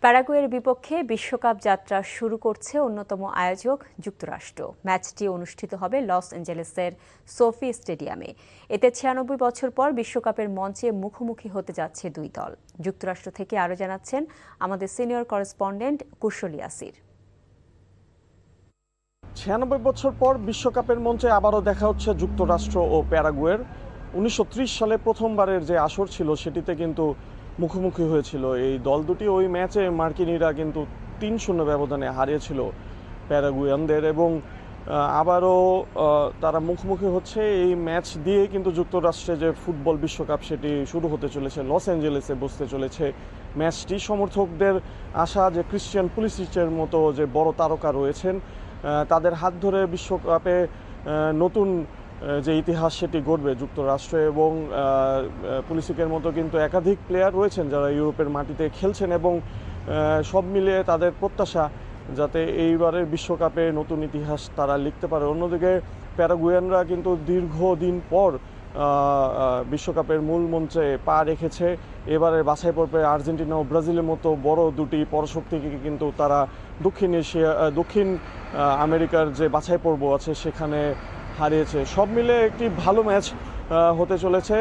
প্যারাগুয়ের বিপক্ষে বিশ্বকাপ যাত্রা শুরু করছে অন্যতম আয়োজক যুক্তরাষ্ট্র। ম্যাচটি অনুষ্ঠিত হবে লস অ্যাঞ্জেলেসের সোফি স্টেডিয়ামে। এতে ৯৬ বছর পর বিশ্বকাপের মঞ্চে মুখোমুখি হতে যাচ্ছে দুই দল। যুক্তরাষ্ট্র থেকে আরও জানাচ্ছেন আমাদের সিনিয়র করেসপন্ডেন্ট কুশলী আসির। ৯৬ বছর পর বিশ্বকাপের মঞ্চে আবারও দেখা হচ্ছে যুক্তরাষ্ট্র ও প্যারাগুয়ের। ১৯৩০ সালে প্রথমবারের যে আসর ছিল সেটিতে কিন্তু মুখোমুখি হয়েছিল এই দল দুটি। ওই ম্যাচে মার্কিনিরা কিন্তু ৩-০ ব্যবধানে হারিয়েছিল প্যারাগুয়ানদের এবং আবারও তারা মুখোমুখি হচ্ছে। এই ম্যাচ দিয়ে কিন্তু যুক্তরাষ্ট্রে যে ফুটবল বিশ্বকাপ সেটি শুরু হতে চলেছে, লস অ্যাঞ্জেলেসে বসতে চলেছে ম্যাচটি। সমর্থকদের আশা যে ক্রিশ্চিয়ান পুলিসিচের মতো যে বড় তারকা রয়েছেন তাদের হাত ধরে বিশ্বকাপে নতুন যে ইতিহাস সেটি গড়বে যুক্তরাষ্ট্র। এবং পুলিসিকের মতো কিন্তু একাধিক প্লেয়ার রয়েছেন যারা ইউরোপের মাটিতে খেলছেন এবং সব মিলিয়ে তাদের প্রত্যাশা যাতে এইবারের বিশ্বকাপে নতুন ইতিহাস তারা লিখতে পারে। অন্যদিকে প্যারাগুয়ানরা কিন্তু দীর্ঘদিন পর বিশ্বকাপের মূল মঞ্চে পা রেখেছে। এবারের বাছাই পর্বে আর্জেন্টিনা ও ব্রাজিলের মতো বড় দুটি পরাশক্তিকে কিন্তু তারা দক্ষিণ আমেরিকার যে বাছাই পর্ব আছে সেখানে হারিয়েছে। সব মিলে একটি ভালো ম্যাচ হতে চলেছে।